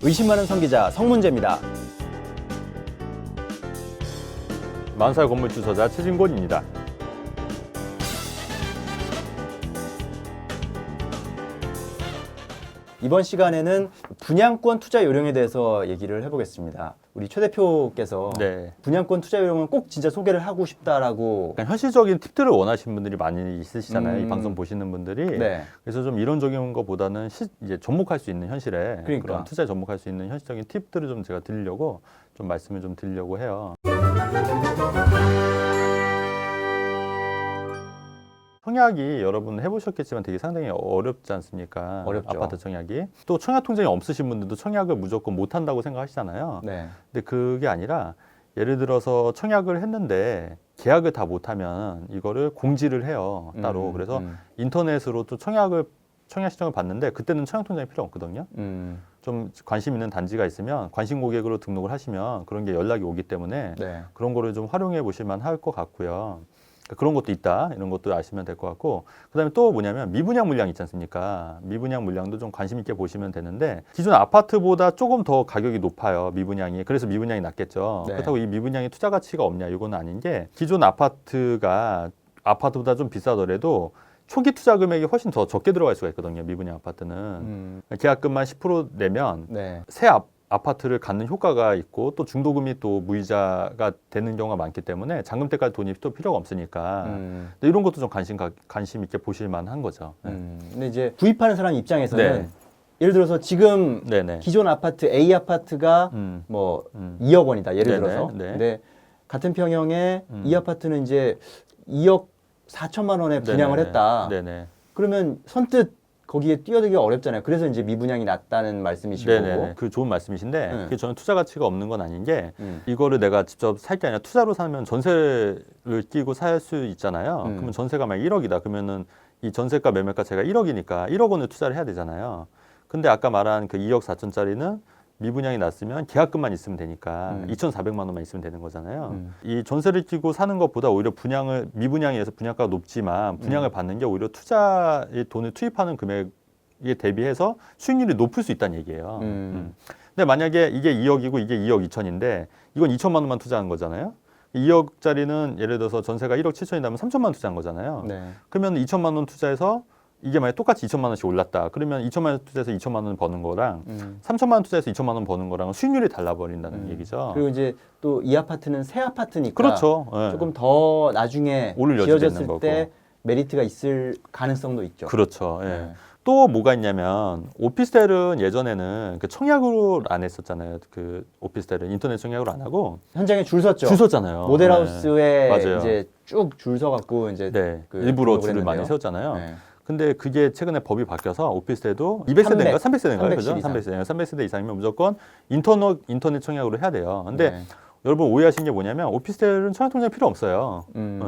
의심 많은 성기자 성문재입니다. 만사의 건물주소자 최진곤입니다. 이번 시간에는 분양권 투자 요령에 대해서 얘기를 해보겠습니다. 우리 최 대표께서 네. 분양권 투자 요령은 꼭 진짜 소개를 하고 싶다라고. 약간 현실적인 팁들을 원하시는 분들이 많이 있으시잖아요. 이 음. 방송 보시는 분들이. 네. 그래서 좀 이론적인 것보다는 이제 접목할 수 있는 현실에 그러니까. 그런 투자에 접목할 수 있는 현실적인 팁들을 좀 제가 드리려고 좀 말씀을 좀 드리려고 해요. 청약이 여러분 해보셨겠지만 되게 상당히 어렵지 않습니까? 어렵죠. 아파트 청약이. 또 청약 통장이 없으신 분들도 청약을 무조건 못 한다고 생각하시잖아요. 네. 근데 그게 아니라 예를 들어서 청약을 했는데 계약을 다 못하면 이거를 공지를 해요, 따로. 그래서 인터넷으로 또 청약 신청을 받는데 그때는 청약 통장이 필요 없거든요. 좀 관심 있는 단지가 있으면 관심 고객으로 등록을 하시면 그런 게 연락이 오기 때문에 네. 그런 거를 좀 활용해 보실 만할 것 같고요. 그런 것도 있다, 이런 것도 아시면 될 것 같고, 그다음에 또 뭐냐면 미분양 물량 있지 않습니까? 미분양 물량도 좀 관심 있게 보시면 되는데, 기존 아파트보다 조금 더 가격이 높아요, 미분양이. 그래서 미분양이 낮겠죠. 네. 그렇다고 이 미분양이 투자 가치가 없냐, 이건 아닌 게, 기존 아파트가 아파트보다 좀 비싸더라도 초기 투자 금액이 훨씬 더 적게 들어갈 수가 있거든요, 미분양 아파트는. 계약금만 10% 내면 네. 새 아파트를 갖는 효과가 있고, 또 중도금이 또 무이자가 되는 경우가 많기 때문에 잔금 때까지 돈이 또 필요가 없으니까. 근데 이런 것도 좀 관심 있게 보실 만한 거죠. 네. 근데 이제 구입하는 사람 입장에서는 네. 예를 들어서 지금 네네. 기존 아파트 A 아파트가 뭐 2억 원이다, 예를 네네. 들어서. 네. 근데 같은 평형의 이 아파트는 이제 2억 4천만 원에 분양을 네네. 했다. 네네. 그러면 선뜻 거기에 뛰어들기가 어렵잖아요. 그래서 이제 미분양이 낮다는 말씀이시고. 네네. 그 좋은 말씀이신데, 네. 그게 저는 투자 가치가 없는 건 아닌 게, 이거를 내가 직접 살 게 아니라 투자로 사면 전세를 끼고 살 수 있잖아요. 그러면 전세가 만약 1억이다. 그러면은 이 전세가 매매가 제가 1억이니까 1억 원을 투자를 해야 되잖아요. 근데 아까 말한 그 2억 4천짜리는 미분양이 났으면 계약금만 있으면 되니까 2,400만 원만 있으면 되는 거잖아요. 이 전세를 끼고 사는 것보다 오히려 미분양에서 분양가가 높지만 분양을 받는 게 오히려 투자에 돈을 투입하는 금액에 대비해서 수익률이 높을 수 있다는 얘기예요. 근데 만약에 이게 2억이고 이게 2억 2천인데 이건 2천만 원만 투자한 거잖아요. 2억짜리는 예를 들어서 전세가 1억 7천이라면 3천만 원 투자한 거잖아요. 네. 그러면 2천만 원 투자해서 이게 만약 똑같이 2천만 원씩 올랐다. 그러면 2천만 원 투자해서 2천만 원 버는 거랑 3천만 원 투자해서 2천만 원 버는 거랑 수익률이 달라버린다는 얘기죠. 그리고 이제 또 이 아파트는 새 아파트니까 그렇죠. 네. 조금 더 나중에 오를 여지도 지어졌을 있는 때 메리트가 있을 가능성도 있죠. 그렇죠. 예. 네. 또 뭐가 있냐면 오피스텔은 예전에는 그 청약으로 안 했었잖아요. 그 오피스텔은 인터넷 청약으로 안 하고 현장에 줄 섰죠. 줄 섰잖아요. 모델하우스에 맞아요. 이제 쭉 줄 서갖고 이제 네. 그 일부러 등록을 줄을 많이 했는데요. 세웠잖아요. 네. 근데 그게 최근에 법이 바뀌어서 오피스텔도 200세대인가 300세대인가요? 300 그죠? 이상. 300세대. 300세대 이상이면 무조건 인터넷 청약으로 해야 돼요. 근데 네. 여러분 오해하신 게 뭐냐면 오피스텔은 청약 통장이 필요 없어요. 네.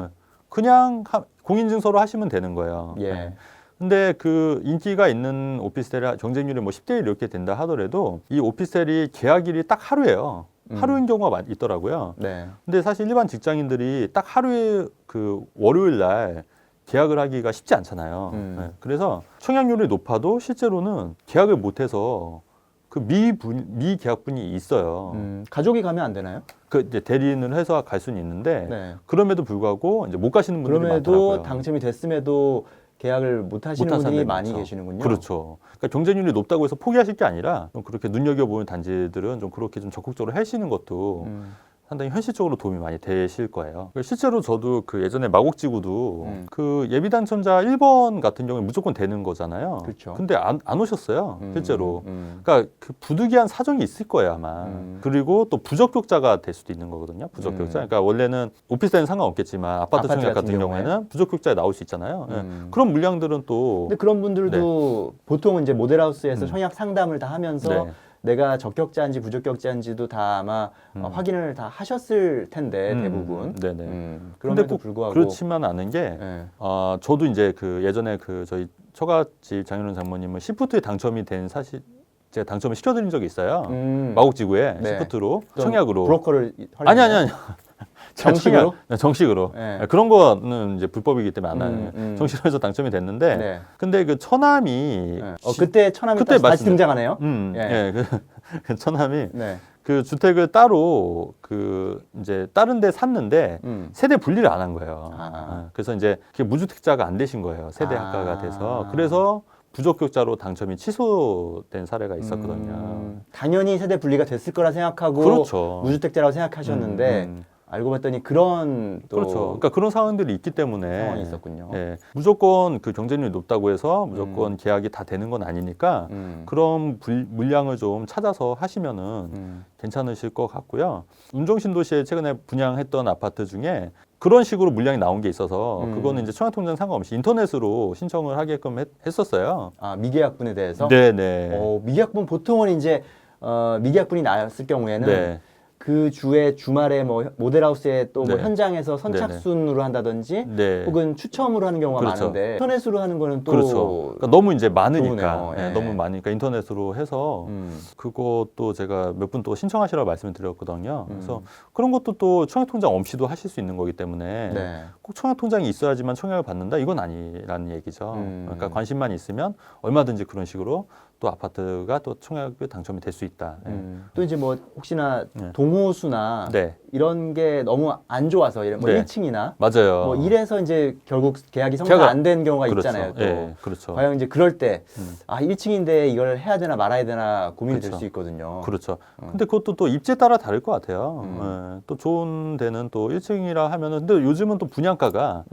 그냥 공인증서로 하시면 되는 거예요. 예. 네. 근데 그 인기가 있는 오피스텔이 경쟁률이 뭐 10대 1 이렇게 된다 하더라도 이 오피스텔이 계약일이 딱 하루예요. 하루인 경우가 있더라고요. 네. 근데 사실 일반 직장인들이 딱 하루에 그 월요일 날 계약을 하기가 쉽지 않잖아요. 네. 그래서 청약률이 높아도 실제로는 계약을 못해서 그 미계약분이 있어요. 가족이 가면 안 되나요? 그 이제 대리인을 해서 갈 수는 있는데 네. 그럼에도 불구하고 이제 못 가시는 분들이 그럼에도 많더라고요. 당첨이 됐음에도 계약을 못 하시는 못한 분이 사람들이 많이 많죠. 계시는군요. 그렇죠. 그러니까 경쟁률이 높다고 해서 포기하실 게 아니라 좀 그렇게 눈여겨보는 단지들은 좀 그렇게 좀 적극적으로 하시는 것도 상당히 현실적으로 도움이 많이 되실 거예요. 실제로 저도 그 예전에 마곡지구도 그 예비 당첨자 1번 같은 경우에 무조건 되는 거잖아요. 그렇죠. 근데 안 오셨어요, 실제로. 그러니까 그 부득이한 사정이 있을 거예요, 아마. 그리고 또 부적격자가 될 수도 있는 거거든요, 부적격자. 그러니까 원래는 오피스텔은 상관없겠지만 아파트 청약 같은 경우에는 부적격자에 나올 수 있잖아요. 예. 그런 물량들은 또. 근데 그런 분들도 보통은 이제 모델하우스에서 청약 상담을 다 하면서 네. 내가 적격자인지 부적격자인지도 다 아마 확인을 다 하셨을 텐데 대부분. 네네. 그럼에도 근데 꼭 불구하고 그렇지만 않은 게, 네. 저도 이제 그 예전에 그 저희 처갓집 장인어른 장모님은 시프트에 당첨이 된 사실 제가 당첨을 시켜드린 적이 있어요. 마곡지구에 네. 시프트로 어떤 청약으로. 브로커를 아니. 정식으로? 네, 정식으로. 네. 네, 그런 거는 이제 불법이기 때문에 안 하는. 정식으로 해서 당첨이 됐는데, 네. 근데 그 처남이 네. 그때 처남이 그때 다시 등장하네요. 예, 예. 그 처남이 네. 그 주택을 따로 그 이제 다른 데 샀는데 세대 분리를 안 한 거예요. 그래서 이제 그게 무주택자가 안 되신 거예요. 세대 합가가 돼서. 그래서 부적격자로 당첨이 취소된 사례가 있었거든요. 당연히 세대 분리가 됐을 거라 생각하고 그렇죠. 무주택자라고 생각하셨는데 알고 봤더니 그런 또 그렇죠. 그러니까 그런 상황들이 있기 때문에 상황이 있었군요. 예, 무조건 그 경쟁률이 높다고 해서 무조건 계약이 다 되는 건 아니니까 그런 물량을 좀 찾아서 하시면은 괜찮으실 것 같고요. 운정신도시에 최근에 분양했던 아파트 중에 그런 식으로 물량이 나온 게 있어서 그거는 이제 청약통장 상관없이 인터넷으로 신청을 하게끔 했었어요. 아, 미계약분에 대해서? 네네. 미계약분 보통은 이제 미계약분이 나왔을 경우에는 네. 그 주에 주말에 뭐 모델하우스에 또 뭐 네. 현장에서 선착순으로 한다든지 네. 혹은 추첨으로 하는 경우가 그렇죠. 많은데 인터넷으로 하는 거는 또 그렇죠. 그러니까 너무 이제 많으니까 좋으네요. 예. 너무 많으니까 인터넷으로 해서 그것도 제가 몇 분 또 신청하시라고 말씀을 드렸거든요. 그래서 그런 것도 또 청약통장 없이도 하실 수 있는 거기 때문에 네. 꼭 청약통장이 있어야지만 청약을 받는다 이건 아니라는 얘기죠. 그러니까 관심만 있으면 얼마든지 그런 식으로 또 아파트가 또 청약에 당첨이 될 수 있다. 또 이제 뭐 혹시나 네. 동호수나 네. 이런 게 너무 안 좋아서 이런 뭐 네. 1층이나 맞아요. 뭐 이래서 이제 결국 계약이 성사가 안 된 경우가 그렇죠. 있잖아요. 또 예, 그렇죠. 과연 이제 그럴 때 1층인데 이걸 해야 되나 말아야 되나 고민이 될 그렇죠. 수 있거든요. 그렇죠. 근데 그것도 또 입지에 따라 다를 것 같아요. 예, 또 좋은 데는 또 1층이라 하면은 근데 요즘은 또 분양가가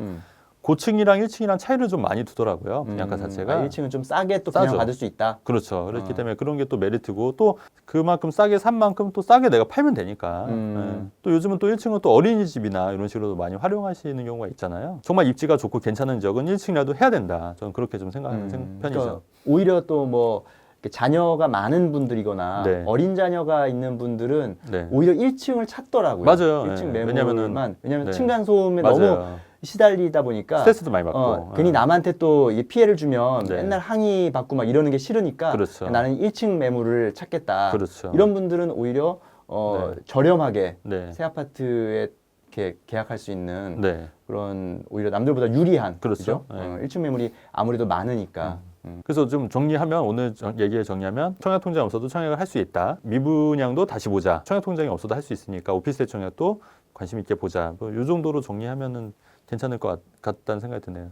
고층이랑 1층이랑 차이를 좀 많이 두더라고요. 분양가 자체가. 1층은 좀 싸게 또 싸죠. 분양받을 수 있다. 그렇죠. 그렇기 때문에 그런 게 또 메리트고 또 그만큼 싸게 산 만큼 또 싸게 내가 팔면 되니까. 예. 또 요즘은 또 1층은 또 어린이집이나 이런 식으로 많이 활용하시는 경우가 있잖아요. 정말 입지가 좋고 괜찮은 지역은 1층이라도 해야 된다. 저는 그렇게 좀 생각하는 편이죠. 그러니까 오히려 또 뭐 자녀가 많은 분들이거나 네. 어린 자녀가 있는 분들은 네. 오히려 1층을 찾더라고요. 맞아요. 1층 네. 매물만. 왜냐면 네. 층간소음에 너무 맞아요. 시달리다 보니까 스트레스도 많이 받고. 괜히 남한테 또 이게 피해를 주면 네. 맨날 항의 받고 막 이러는 게 싫으니까 그렇죠. 나는 1층 매물을 찾겠다. 그렇죠. 이런 분들은 오히려 네. 저렴하게 네. 새 아파트에 이렇게 계약할 수 있는 네. 그런 오히려 남들보다 유리한 그렇죠. 그죠? 네. 1층 매물이 아무래도 많으니까. 그래서 좀 정리하면 오늘 얘기를 정리하면 청약통장 없어도 청약을 할 수 있다. 미분양도 다시 보자. 청약통장이 없어도 할 수 있으니까 오피스텔 청약도 관심 있게 보자. 뭐 이 정도로 정리하면은 괜찮을 것 같다는 생각이 드네요.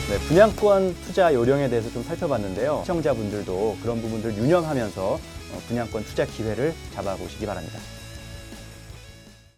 네, 분양권 투자 요령에 대해서 좀 살펴봤는데요. 시청자분들도 그런 부분들 유념하면서 분양권 투자 기회를 잡아보시기 바랍니다.